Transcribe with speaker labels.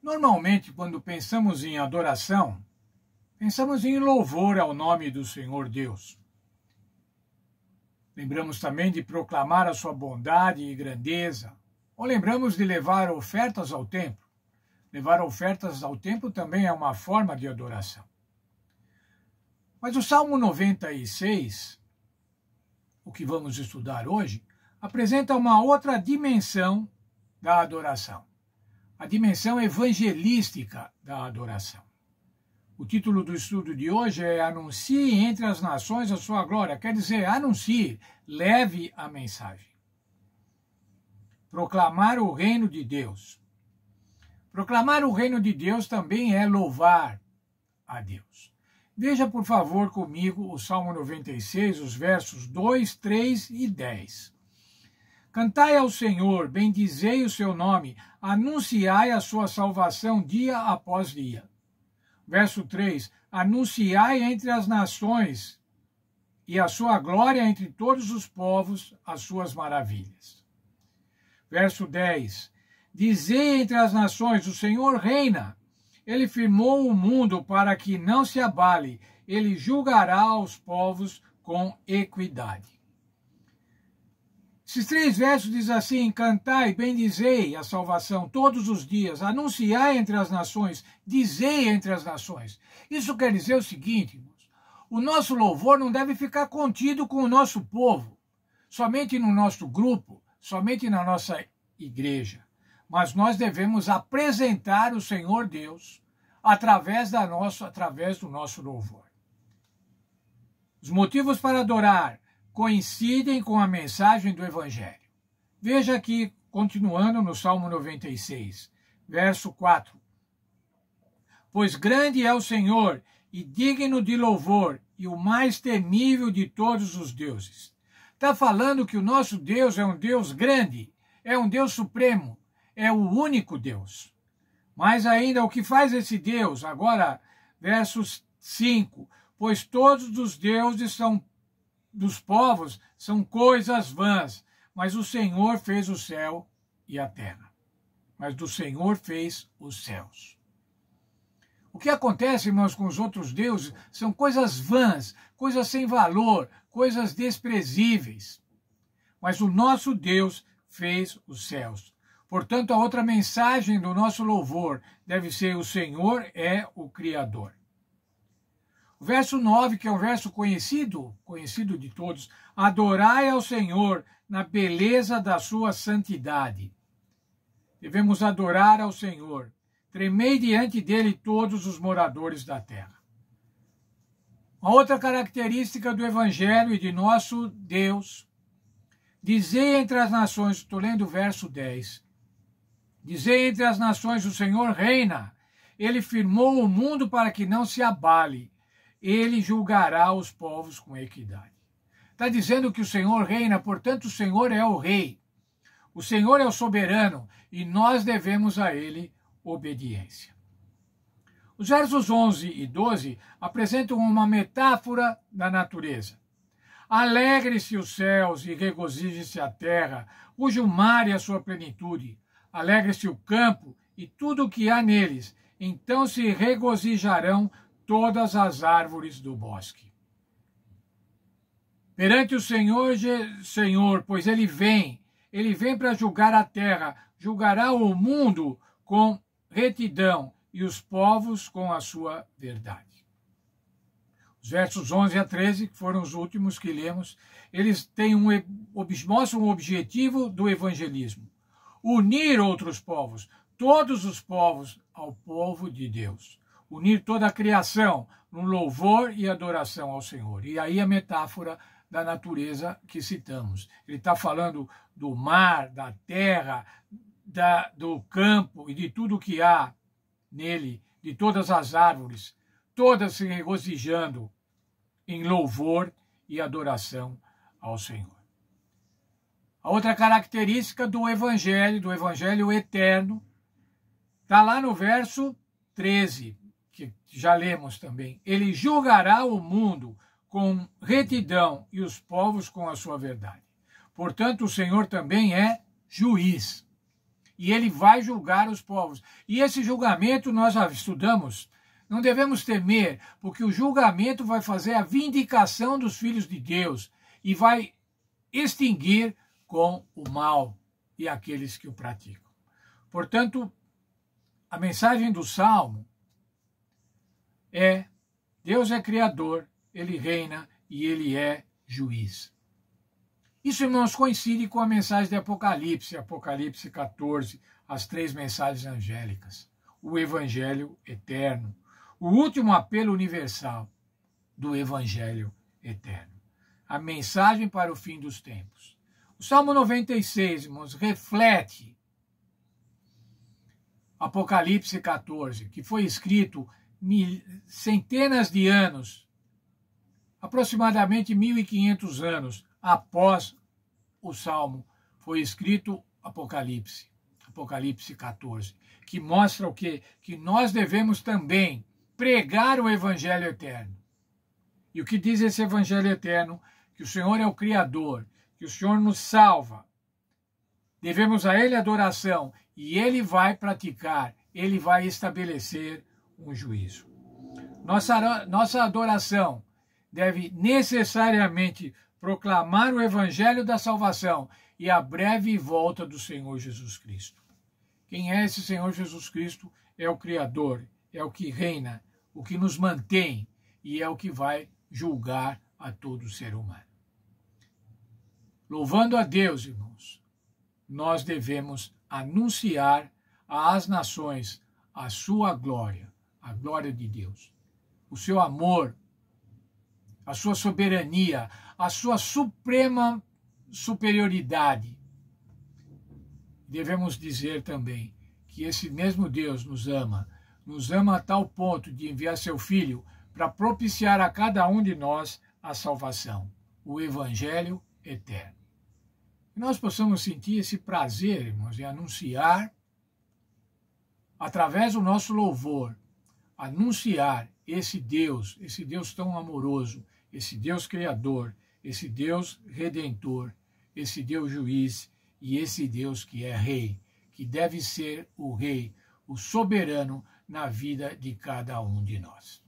Speaker 1: Normalmente, quando pensamos em adoração, pensamos em louvor ao nome do Senhor Deus. Lembramos também de proclamar a sua bondade e grandeza, ou lembramos de levar ofertas ao templo. Levar ofertas ao templo também é uma forma de adoração. Mas o Salmo 96, o que vamos estudar hoje, apresenta uma outra dimensão da adoração. A dimensão evangelística da adoração. O título do estudo de hoje é Anuncie entre as nações a sua glória. Quer dizer, anuncie, leve a mensagem. Proclamar o reino de Deus. Proclamar o reino de Deus também é louvar a Deus. Veja, por favor, comigo o Salmo 96, os versos 2, 3 e 10. Cantai ao Senhor, bendizei o seu nome, anunciai a sua salvação dia após dia. Verso 3, anunciai entre as nações e a sua glória entre todos os povos, as suas maravilhas. Verso 10, dizei entre as nações, o Senhor reina, ele firmou o mundo para que não se abale, ele julgará os povos com equidade. Esses três versos diz assim, cantai, bendizei a salvação todos os dias, anunciai entre as nações, dizei entre as nações. Isso quer dizer o seguinte, irmãos, o nosso louvor não deve ficar contido com o nosso povo, somente no nosso grupo, somente na nossa igreja, mas nós devemos apresentar o Senhor Deus através do nosso louvor. Os motivos para adorar coincidem com a mensagem do Evangelho. Veja aqui, continuando no Salmo 96, verso 4. Pois grande é o Senhor e digno de louvor e o mais temível de todos os deuses. Está falando que o nosso Deus é um Deus grande, é um Deus supremo, é o único Deus. Mas ainda o que faz esse Deus? Agora, versos 5. Pois todos os deuses dos povos são coisas vãs, mas o Senhor fez o céu e a terra. Mas do Senhor fez os céus. O que acontece, irmãos, com os outros deuses são coisas vãs, coisas sem valor, coisas desprezíveis. Mas o nosso Deus fez os céus. Portanto, a outra mensagem do nosso louvor deve ser: o Senhor é o Criador. O verso 9, que é um verso conhecido de todos, adorai ao Senhor na beleza da sua santidade. Devemos adorar ao Senhor. Tremei diante dele todos os moradores da terra. Uma outra característica do Evangelho e de nosso Deus, dizei entre as nações, estou lendo o verso 10, dizei entre as nações, o Senhor reina, ele firmou o mundo para que não se abale. Ele julgará os povos com equidade. Está dizendo que o Senhor reina, portanto o Senhor é o rei. O Senhor é o soberano e nós devemos a ele obediência. Os versos 11 e 12 apresentam uma metáfora da natureza. Alegre-se os céus e regozije-se a terra, cujo mar é a sua plenitude. Alegre-se o campo e tudo o que há neles. Então se regozijarão todas as árvores do bosque. Perante o Senhor, pois ele vem para julgar a terra, julgará o mundo com retidão e os povos com a sua verdade. Os versos 11 a 13, que foram os últimos que lemos, eles mostram o objetivo do evangelismo: unir outros povos, todos os povos, ao povo de Deus. Unir toda a criação no louvor e adoração ao Senhor. E aí a metáfora da natureza que citamos. Ele está falando do mar, da terra, do campo e de tudo que há nele, de todas as árvores, todas se regozijando em louvor e adoração ao Senhor. A outra característica do Evangelho eterno, está lá no verso 13, que já lemos também. Ele julgará o mundo com retidão e os povos com a sua verdade. Portanto, o Senhor também é juiz. e ele vai julgar os povos. E esse julgamento nós já estudamos. Não devemos temer, porque o julgamento vai fazer a vindicação dos filhos de Deus e vai extinguir com o mal e aqueles que o praticam. Portanto, a mensagem do Salmo é: Deus é criador, ele reina e ele é juiz. Isso, irmãos, coincide com a mensagem de Apocalipse, Apocalipse 14, as 3 mensagens angélicas, o evangelho eterno, o último apelo universal do evangelho eterno, a mensagem para o fim dos tempos. O Salmo 96, irmãos, reflete Apocalipse 14, que foi escrito centenas de anos, aproximadamente 1500 anos após o Salmo foi escrito Apocalipse 14, que mostra o quê? Que nós devemos também pregar o evangelho eterno. E o que diz esse evangelho eterno? Que o Senhor é o Criador, que o Senhor nos salva. Devemos a Ele adoração e Ele vai praticar, Ele vai estabelecer um juízo. Nossa adoração deve necessariamente proclamar o evangelho da salvação e a breve volta do Senhor Jesus Cristo. Quem é esse Senhor Jesus Cristo? É o Criador, é o que reina, o que nos mantém e é o que vai julgar a todo ser humano. Louvando a Deus, irmãos, nós devemos anunciar às nações a sua glória, a glória de Deus, o seu amor, a sua soberania, a sua suprema superioridade. Devemos dizer também que esse mesmo Deus nos ama a tal ponto de enviar seu Filho para propiciar a cada um de nós a salvação, o evangelho eterno. Que nós possamos sentir esse prazer, irmãos, de anunciar, através do nosso louvor, anunciar esse Deus tão amoroso, esse Deus criador, esse Deus redentor, esse Deus juiz e esse Deus que é rei, que deve ser o rei, o soberano na vida de cada um de nós.